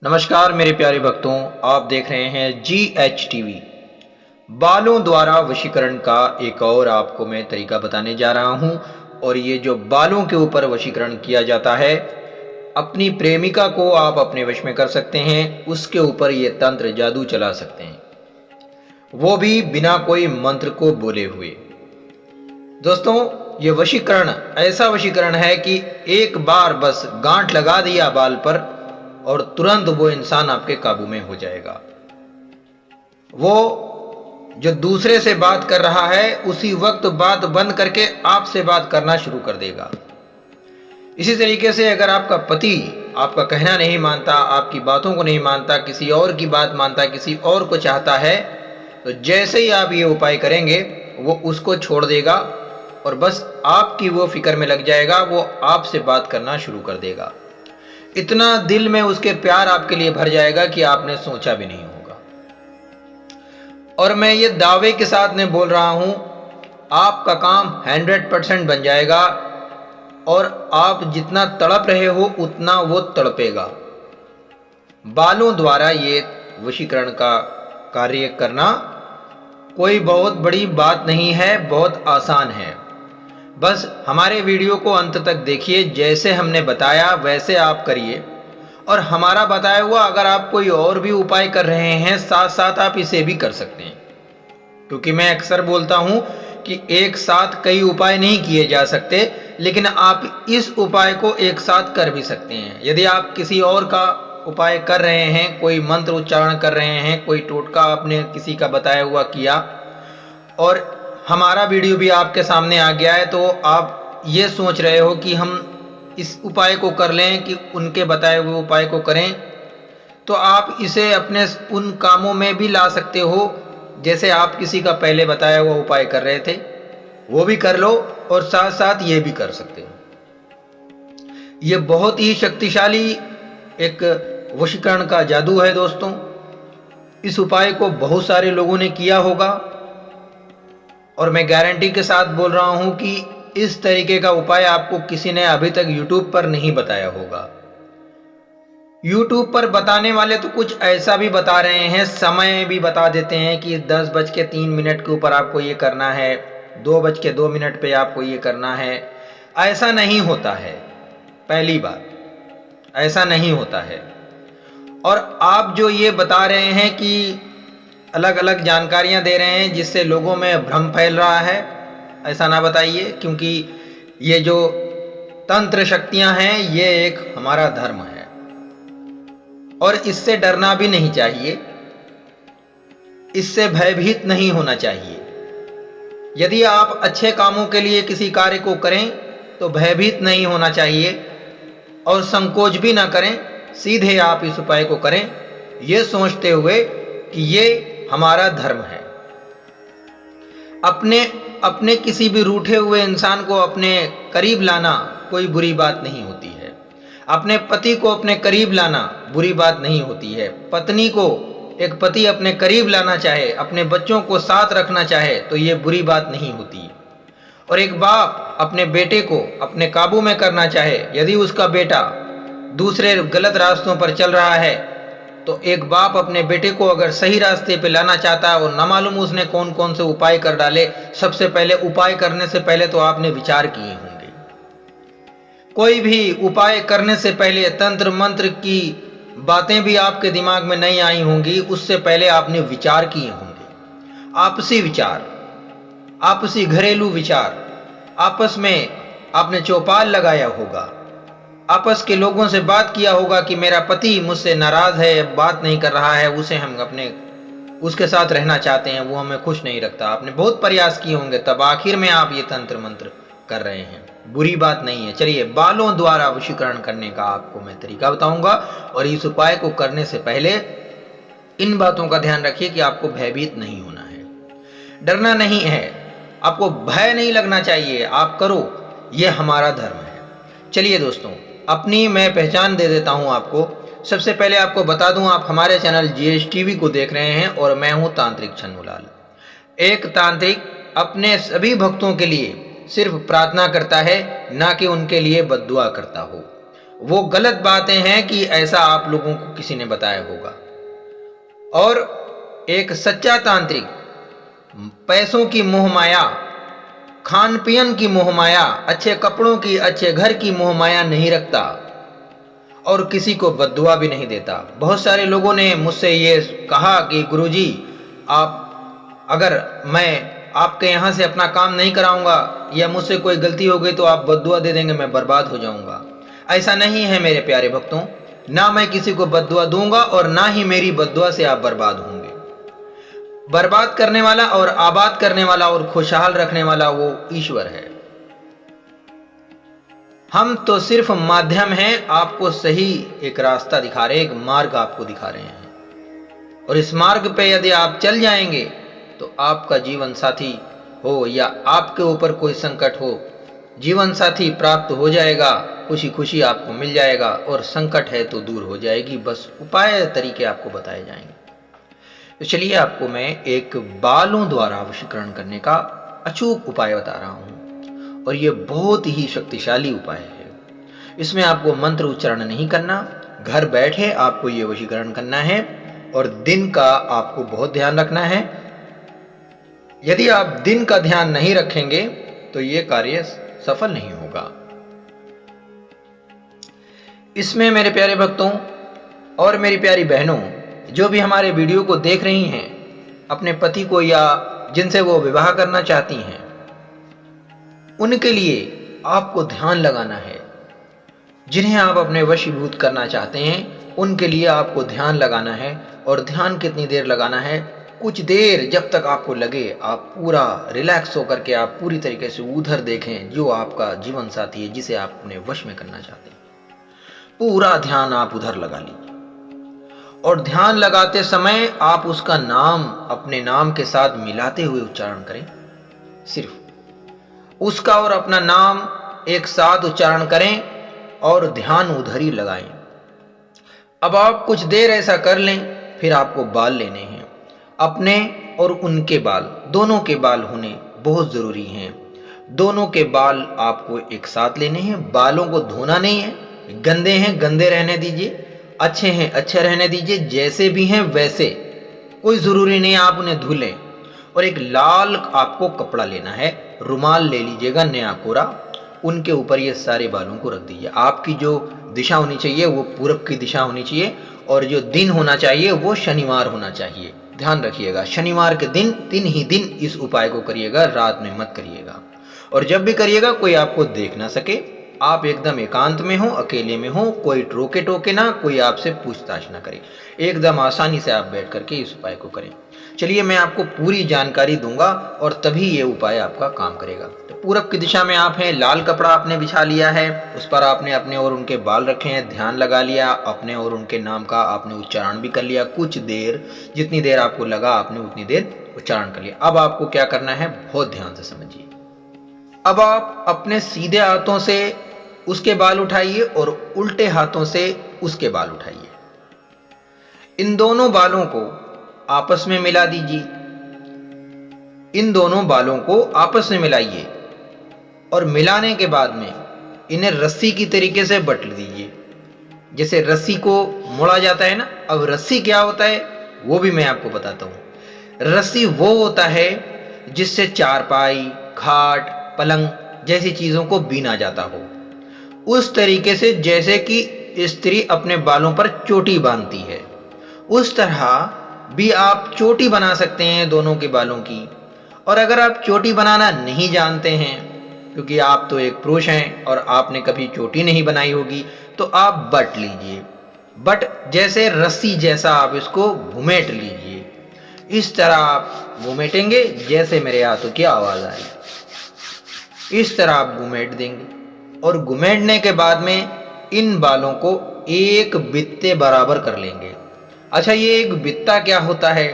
नमस्कार मेरे प्यारे भक्तों, आप देख रहे हैं GH TV। बालों द्वारा वशीकरण का एक और आपको मैं तरीका बताने जा रहा हूं। और ये जो बालों के ऊपर वशीकरण किया जाता है, अपनी प्रेमिका को आप अपने वश में कर सकते हैं। उसके ऊपर ये तंत्र जादू चला सकते हैं, वो भी बिना कोई मंत्र को बोले हुए। दोस्तों, ये वशीकरण ऐसा वशीकरण है कि एक बार बस गांठ लगा दिया बाल पर और तुरंत वो इंसान आपके काबू में हो जाएगा। वो जो दूसरे से बात कर रहा है, उसी वक्त बात बंद करके आपसे बात करना शुरू कर देगा। इसी तरीके से अगर आपका पति आपका कहना नहीं मानता, आपकी बातों को नहीं मानता, किसी और की बात मानता, किसी और को चाहता है, तो जैसे ही आप ये उपाय करेंगे वो उसको छोड़ देगा और बस आपकी वो फिक्र में लग जाएगा। वो आपसे बात करना शुरू कर देगा। इतना दिल में उसके प्यार आपके लिए भर जाएगा कि आपने सोचा भी नहीं होगा। और मैं ये दावे के साथ में बोल रहा हूं, आपका काम 100% बन जाएगा और आप जितना तड़प रहे हो उतना वो तड़पेगा। बालों द्वारा ये वशीकरण का कार्य करना कोई बहुत बड़ी बात नहीं है, बहुत आसान है। बस हमारे वीडियो को अंत तक देखिए, जैसे हमने बताया वैसे आप करिए। और हमारा बताया हुआ अगर आप कोई और भी उपाय कर रहे हैं, साथ साथ आप इसे भी कर सकते हैं। क्योंकि मैं अक्सर बोलता हूं कि एक साथ कई उपाय नहीं किए जा सकते, लेकिन आप इस उपाय को एक साथ कर भी सकते हैं। यदि आप किसी और का उपाय कर रहे हैं, कोई मंत्र उच्चारण कर रहे हैं, कोई टोटका आपने किसी का बताया हुआ किया और हमारा वीडियो भी आपके सामने आ गया है, तो आप ये सोच रहे हो कि हम इस उपाय को कर लें कि उनके बताए हुए उपाय को करें, तो आप इसे अपने उन कामों में भी ला सकते हो। जैसे आप किसी का पहले बताया हुआ उपाय कर रहे थे, वो भी कर लो और साथ साथ ये भी कर सकते हो। ये बहुत ही शक्तिशाली एक वशीकरण का जादू है दोस्तों। इस उपाय को बहुत सारे लोगों ने किया होगा और मैं गारंटी के साथ बोल रहा हूं कि इस तरीके का उपाय आपको किसी ने अभी तक YouTube पर नहीं बताया होगा। YouTube पर बताने वाले तो कुछ ऐसा भी बता रहे हैं, समय भी बता देते हैं कि 10:03 के ऊपर आपको ये करना है, 2:02 पे आपको ये करना है। ऐसा नहीं होता है। पहली बात, ऐसा नहीं होता है। और आप जो ये बता रहे हैं कि अलग अलग जानकारियां दे रहे हैं जिससे लोगों में भ्रम फैल रहा है, ऐसा ना बताइए। क्योंकि ये जो तंत्र शक्तियां हैं, ये एक हमारा धर्म है और इससे डरना भी नहीं चाहिए, इससे भयभीत नहीं होना चाहिए। यदि आप अच्छे कामों के लिए किसी कार्य को करें तो भयभीत नहीं होना चाहिए और संकोच भी ना करें। सीधे आप इस उपाय को करें, ये सोचते हुए कि ये हमारा धर्म है। अपने किसी भी रूठे हुए इंसान को अपने करीब लाना कोई बुरी बात नहीं होती है। अपने पति को अपने करीब लाना बुरी बात नहीं होती है। पत्नी को एक पति अपने करीब लाना चाहे, अपने बच्चों को साथ रखना चाहे, तो ये बुरी बात नहीं होती। और एक बाप अपने बेटे को अपने काबू में करना चाहे, यदि उसका बेटा दूसरे गलत रास्तों पर चल रहा है, तो एक बाप अपने बेटे को अगर सही रास्ते पे लाना चाहता है और न मालूम उसने कौन कौन से उपाय कर डाले, सबसे पहले उपाय करने से पहले तो आपने विचार किए होंगे। कोई भी उपाय करने से पहले तंत्र मंत्र की बातें भी आपके दिमाग में नहीं आई होंगी, उससे पहले आपने विचार किए होंगे। आपसी विचार, आपसी घरेलू विचार, आपस में आपने चौपाल लगाया होगा, आपस के लोगों से बात किया होगा कि मेरा पति मुझसे नाराज है, बात नहीं कर रहा है, उसे हम उसके साथ रहना चाहते हैं, वो हमें खुश नहीं रखता। आपने बहुत प्रयास किए होंगे, तब आखिर में आप ये तंत्र मंत्र कर रहे हैं। बुरी बात नहीं है। चलिए, बालों द्वारा वशीकरण करने का आपको मैं तरीका बताऊंगा और इस उपाय को करने से पहले इन बातों का ध्यान रखिए कि आपको भयभीत नहीं होना है, डरना नहीं है, आपको भय नहीं लगना चाहिए। आप करो, ये हमारा धर्म है। चलिए दोस्तों, अपनी मैं पहचान दे देता हूं आपको। सबसे पहले आपको बता दूं, आप हमारे चैनल GH TV को देख रहे हैं और मैं हूं तांत्रिक छन्नूलाल। एक तांत्रिक अपने सभी भक्तों के लिए सिर्फ प्रार्थना करता है, ना कि उनके लिए बद्दुआ करता हो। वो गलत बातें हैं कि ऐसा आप लोगों को किसी ने बताया होगा। और एक सच्चा तांत्रिक पैसों की मोहमाया, खान पियन की मोहमाया, अच्छे कपड़ों की, अच्छे घर की मोहमाया नहीं रखता और किसी को बद्दुआ भी नहीं देता। बहुत सारे लोगों ने मुझसे ये कहा कि गुरुजी, आप अगर मैं आपके यहाँ से अपना काम नहीं कराऊंगा या मुझसे कोई गलती हो गई तो आप बद्दुआ दे देंगे, मैं बर्बाद हो जाऊंगा। ऐसा नहीं है मेरे प्यारे भक्तों, ना मैं किसी को बद्दुआ दूंगा और ना ही मेरी बद्दुआ से आप बर्बाद होंगे। बर्बाद करने वाला और आबाद करने वाला और खुशहाल रखने वाला वो ईश्वर है। हम तो सिर्फ माध्यम हैं, आपको सही एक रास्ता दिखा रहे हैं, एक मार्ग आपको दिखा रहे हैं। और इस मार्ग पे यदि आप चल जाएंगे तो आपका जीवन साथी हो या आपके ऊपर कोई संकट हो, जीवन साथी प्राप्त हो जाएगा, खुशी खुशी आपको मिल जाएगा और संकट है तो दूर हो जाएगी। बस उपाय तरीके आपको बताए जाएंगे। तो चलिए आपको मैं एक बालों द्वारा वशीकरण करने का अचूक उपाय बता रहा हूं और ये बहुत ही शक्तिशाली उपाय है। इसमें आपको मंत्र उच्चारण नहीं करना, घर बैठे आपको ये वशीकरण करना है और दिन का आपको बहुत ध्यान रखना है। यदि आप दिन का ध्यान नहीं रखेंगे तो ये कार्य सफल नहीं होगा। इसमें मेरे प्यारे भक्तों और मेरी प्यारी बहनों, जो भी हमारे वीडियो को देख रही हैं, अपने पति को या जिनसे वो विवाह करना चाहती हैं, उनके लिए आपको ध्यान लगाना है। जिन्हें आप अपने वशीभूत करना चाहते हैं उनके लिए आपको ध्यान लगाना है। और ध्यान कितनी देर लगाना है? कुछ देर, जब तक आपको लगे आप पूरा रिलैक्स होकर के आप पूरी तरीके से उधर देखें जो आपका जीवन साथी है, जिसे आप अपने वश में करना चाहते हैं। पूरा ध्यान आप उधर लगा लीजिए और ध्यान लगाते समय आप उसका नाम अपने नाम के साथ मिलाते हुए उच्चारण करें। सिर्फ उसका और अपना नाम एक साथ उच्चारण करें और ध्यान उधर ही लगाएं। अब आप कुछ देर ऐसा कर लें, फिर आपको बाल लेने हैं। अपने और उनके बाल, दोनों के बाल होने बहुत जरूरी हैं। दोनों के बाल आपको एक साथ लेने हैं। बालों को धोना नहीं है, गंदे हैं गंदे रहने दीजिए, अच्छे हैं अच्छे रहने दीजिए, जैसे भी हैं वैसे, कोई जरूरी नहीं आप उन्हें धुलें। और एक लाल आपको कपड़ा लेना है, रुमाल ले लीजिएगा नया कोरा, उनके ऊपर ये सारे बालों को रख दीजिए। आपकी जो दिशा होनी चाहिए वो पूरब की दिशा होनी चाहिए और जो दिन होना चाहिए वो शनिवार होना चाहिए। ध्यान रखिएगा, शनिवार के दिन 3 ही दिन इस उपाय को करिएगा, रात में मत करिएगा। और जब भी करिएगा कोई आपको देख ना सके, आप एकदम एकांत में हो, अकेले में हो, कोई रोके टोके ना, कोई आपसे पूछताछ ना करे, एकदम आसानी से आप बैठ करके इस उपाय को करें। चलिए मैं आपको पूरी जानकारी दूंगा और तभी ये उपाय आपका काम करेगा। तो पूरब की दिशा में आप हैं, लाल कपड़ा आपने बिछा लिया है, उस पर आपने अपने और उनके बाल रखे हैं, ध्यान लगा लिया, अपने और उनके नाम का आपने उच्चारण भी कर लिया। कुछ देर, जितनी देर आपको लगा आपने उतनी देर उच्चारण कर लिया। अब आपको क्या करना है, बहुत ध्यान से समझिए। अब आप अपने सीधे हाथों से उसके बाल उठाइए और उल्टे हाथों से उसके बाल उठाइए। इन दोनों बालों को आपस में मिला दीजिए। इन दोनों बालों को आपस में मिलाइए और मिलाने के बाद में इन्हें रस्सी की तरीके से बट दीजिए। जैसे रस्सी को मोड़ा जाता है ना, अब रस्सी क्या होता है वो भी मैं आपको बताता हूं। रस्सी वो होता है जिससे चारपाई, खाट, पलंग जैसी चीजों को बीना जाता हो, उस तरीके से जैसे कि स्त्री अपने बालों पर चोटी बांधती है, उस तरह भी आप चोटी बना सकते हैं दोनों के बालों की। और अगर आप चोटी बनाना नहीं जानते हैं, क्योंकि आप तो एक पुरुष हैं और आपने कभी चोटी नहीं बनाई होगी, तो आप बट लीजिए। बट जैसे रस्सी जैसा आप इसको घुमेट लीजिए। इस तरह आप घुमेटेंगे जैसे मेरे हाथों की आवाज आई, इस तरह आप घुमेट देंगे। और घुमेटने के बाद में इन बालों को एक बित्ते बराबर कर लेंगे। अच्छा, ये एक बित्ता क्या होता है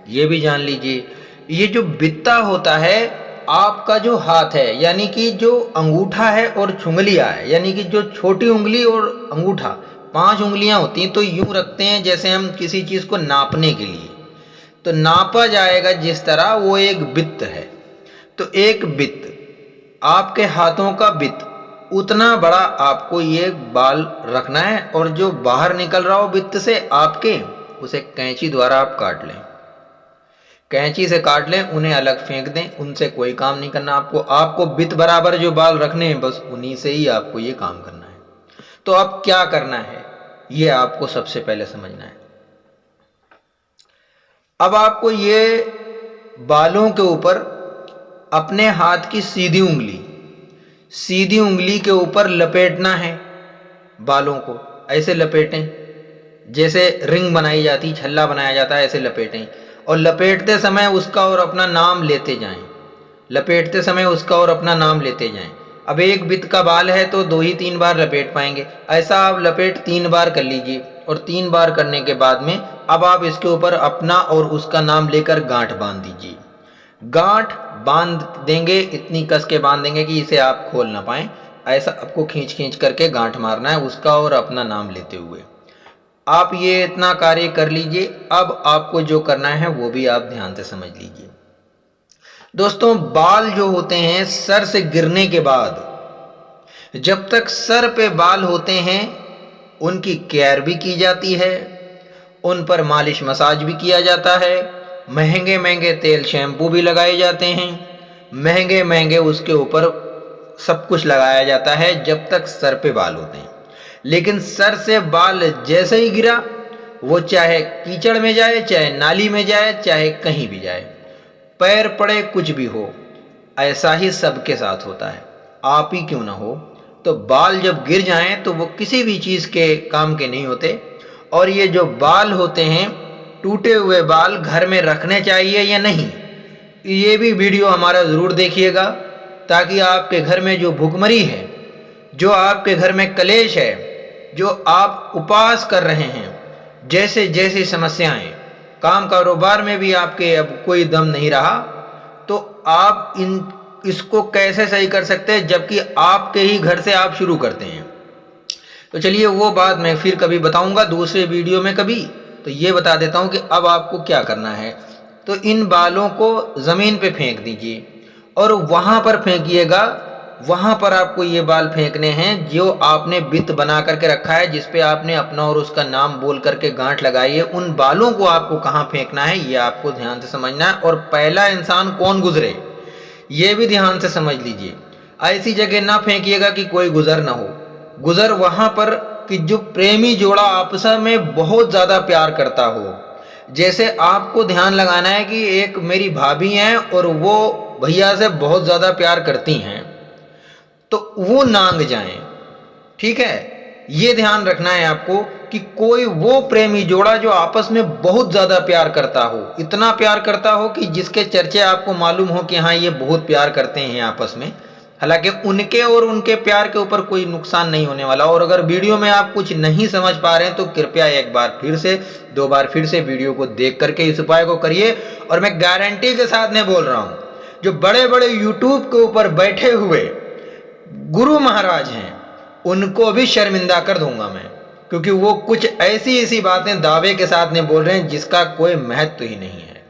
ये भी जान लीजिए। ये जो बित्ता होता है, आपका जो हाथ है, यानी कि जो अंगूठा है और छुंगलियां है, यानी कि जो छोटी उंगली और अंगूठा 5 उंगलियां होती हैं, तो यूं रखते हैं जैसे हम किसी चीज को नापने के लिए, तो नापा जाएगा जिस तरह, वो एक बित्त है। तो एक बित्त, आपके हाथों का बित्त उतना बड़ा आपको ये बाल रखना है, और जो बाहर निकल रहा हो वित्त से आपके, उसे कैंची द्वारा आप काट लें। कैंची से काट लें, उन्हें अलग फेंक दें, उनसे कोई काम नहीं करना आपको। आपको वित्त बराबर जो बाल रखने हैं, बस उन्हीं से ही आपको ये काम करना है। तो अब क्या करना है, ये आपको सबसे पहले समझना है। अब आपको ये बालों के ऊपर अपने हाथ की सीधी उंगली के ऊपर लपेटना है। बालों को ऐसे लपेटें जैसे रिंग बनाई जाती, छल्ला बनाया जाता है, ऐसे लपेटें। और लपेटते समय उसका और अपना नाम लेते जाएं। लपेटते समय उसका और अपना नाम लेते जाएं। अब एक बित का बाल है तो 2 ही 3 बार लपेट पाएंगे, ऐसा आप लपेट 3 बार कर लीजिए। और 3 बार करने के बाद में अब आप इसके ऊपर अपना और उसका नाम लेकर गांठ बांध दीजिए। गांठ बांध देंगे, इतनी कस के बांध देंगे कि इसे आप खोल ना पाएं। ऐसा आपको खींच खींच करके गांठ मारना है, उसका और अपना नाम लेते हुए। आप ये इतना कार्य कर लीजिए। अब आपको जो करना है वो भी आप ध्यान से समझ लीजिए। दोस्तों, बाल जो होते हैं सर से गिरने के बाद, जब तक सर पे बाल होते हैं उनकी केयर भी की जाती है, उन पर मालिश मसाज भी किया जाता है, महंगे महंगे तेल शैम्पू भी लगाए जाते हैं, महंगे महंगे उसके ऊपर सब कुछ लगाया जाता है जब तक सर पे बाल होते हैं। लेकिन सर से बाल जैसे ही गिरा, वो चाहे कीचड़ में जाए, चाहे नाली में जाए, चाहे कहीं भी जाए, पैर पड़े, कुछ भी हो, ऐसा ही सबके साथ होता है। आप ही क्यों ना हो, तो बाल जब गिर जाएं तो वो किसी भी चीज़ के काम के नहीं होते। और ये जो बाल होते हैं, टूटे हुए बाल घर में रखने चाहिए या नहीं, ये भी वीडियो हमारा ज़रूर देखिएगा, ताकि आपके घर में जो भुखमरी है, जो आपके घर में कलेश है, जो आप उपास कर रहे हैं, जैसे जैसी समस्याएं, काम कारोबार में भी आपके अब कोई दम नहीं रहा, तो आप इसको कैसे सही कर सकते हैं, जबकि आपके ही घर से आप शुरू करते हैं। तो चलिए वो बात मैं फिर कभी बताऊंगा, दूसरे वीडियो में कभी। तो ये बता देता हूं कि अब आपको क्या करना है। तो इन बालों को ज़मीन पे फेंक दीजिए, और वहां पर फेंकिएगा, वहां पर आपको ये बाल फेंकने हैं जो आपने वित्त बना करके रखा है, जिसपे आपने अपना और उसका नाम बोल करके गांठ लगाई है। उन बालों को आपको कहाँ फेंकना है, ये आपको ध्यान से समझना है। और पहला इंसान कौन गुजरे, ये भी ध्यान से समझ लीजिए। ऐसी जगह ना फेंकिएगा कि कोई गुजर ना हो। गुजर वहां पर कि जो प्रेमी जोड़ा आपस में बहुत ज्यादा प्यार करता हो। जैसे आपको ध्यान लगाना है कि एक मेरी भाभी हैं और वो भैया से बहुत ज्यादा प्यार करती हैं, तो वो नांग जाएं। ठीक है, ये ध्यान रखना है आपको कि कोई वो प्रेमी जोड़ा जो आपस में बहुत ज्यादा प्यार करता हो, इतना प्यार करता हो कि जिसके चर्चे आपको मालूम हो कि हाँ ये बहुत प्यार करते हैं आपस में। हालांकि उनके और उनके प्यार के ऊपर कोई नुकसान नहीं होने वाला। और अगर वीडियो में आप कुछ नहीं समझ पा रहे हैं तो कृपया एक बार फिर से, 2 बार फिर से वीडियो को देख करके इस उपाय को करिए। और मैं गारंटी के साथ में बोल रहा हूं, जो बड़े बड़े यूट्यूब के ऊपर बैठे हुए गुरु महाराज हैं, उनको भी शर्मिंदा कर दूंगा मैं, क्योंकि वो कुछ ऐसी ऐसी बातें दावे के साथ में बोल रहे हैं जिसका कोई महत्व ही नहीं है।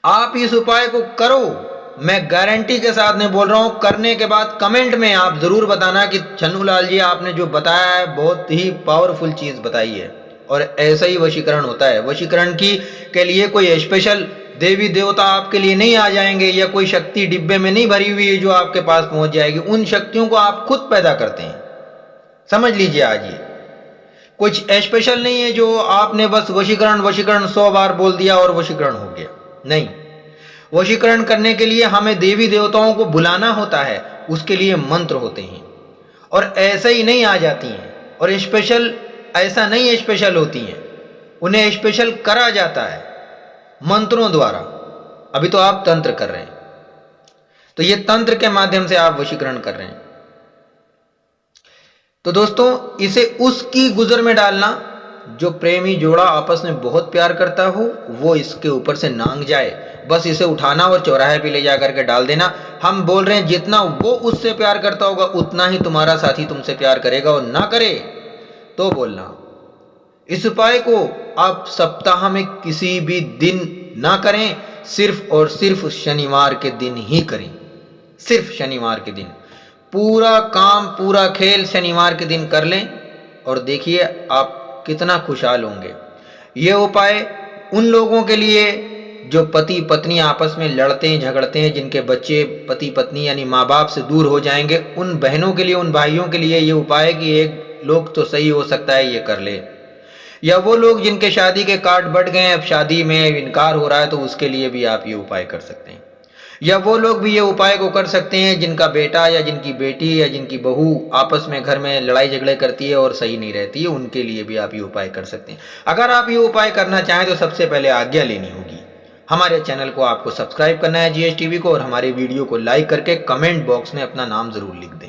आप इस उपाय को करो, मैं गारंटी के साथ में बोल रहा हूं। करने के बाद कमेंट में आप जरूर बताना कि छन्नू लाल जी आपने जो बताया है बहुत ही पावरफुल चीज बताई है। और ऐसा ही वशीकरण होता है। वशीकरण के लिए कोई स्पेशल देवी देवता आपके लिए नहीं आ जाएंगे, या कोई शक्ति डिब्बे में नहीं भरी हुई है जो आपके पास पहुंच जाएगी। उन शक्तियों को आप खुद पैदा करते हैं, समझ लीजिए। आज ये कुछ स्पेशल नहीं है जो आपने बस वशीकरण 100 बार बोल दिया और वशीकरण हो गया। नहीं, वशीकरण करने के लिए हमें देवी देवताओं को बुलाना होता है, उसके लिए मंत्र होते हैं। और ऐसे ही नहीं आ जाती हैं, और स्पेशल ऐसा नहीं स्पेशल होती हैं, उन्हें स्पेशल करा जाता है मंत्रों द्वारा। अभी तो आप तंत्र कर रहे हैं, तो ये तंत्र के माध्यम से आप वशीकरण कर रहे हैं। तो दोस्तों, इसे उसकी गुजर में डालना जो प्रेमी जोड़ा आपस में बहुत प्यार करता हो, वो इसके ऊपर से नांग जाए। बस इसे उठाना और चौराहे पे ले जाकर के डाल देना। हम बोल रहे हैं जितना वो उससे प्यार करता होगा उतना ही तुम्हारा साथी तुमसे प्यार करेगा, और ना करे तो बोलना। इस उपाय को आप सप्ताह में किसी भी दिन ना करें, सिर्फ और सिर्फ शनिवार के दिन ही करें, सिर्फ शनिवार के दिन। पूरा काम पूरा खेल शनिवार के दिन कर लें और देखिए आप कितना खुशहाल होंगे। ये उपाय उन लोगों के लिए जो पति पत्नी आपस में लड़ते हैं झगड़ते हैं, जिनके बच्चे पति पत्नी यानी माँ बाप से दूर हो जाएंगे, उन बहनों के लिए, उन भाइयों के लिए ये उपाय है कि एक लोग तो सही हो सकता है ये कर ले। या वो लोग जिनके शादी के कार्ड बढ़ गए हैं, अब शादी में इनकार हो रहा है, तो उसके लिए भी आप ये उपाय कर सकते हैं। या वो लोग भी ये उपाय को कर सकते हैं जिनका बेटा या जिनकी बेटी या जिनकी बहू आपस में घर में लड़ाई झगड़े करती है और सही नहीं रहती है, उनके लिए भी आप ये उपाय कर सकते हैं। अगर आप ये उपाय करना चाहें तो सबसे पहले आज्ञा लेनी होगी। हमारे चैनल को आपको सब्सक्राइब करना है GH टीवी को, और हमारे वीडियो को लाइक करके कमेंट बॉक्स में अपना नाम जरूर लिख दें।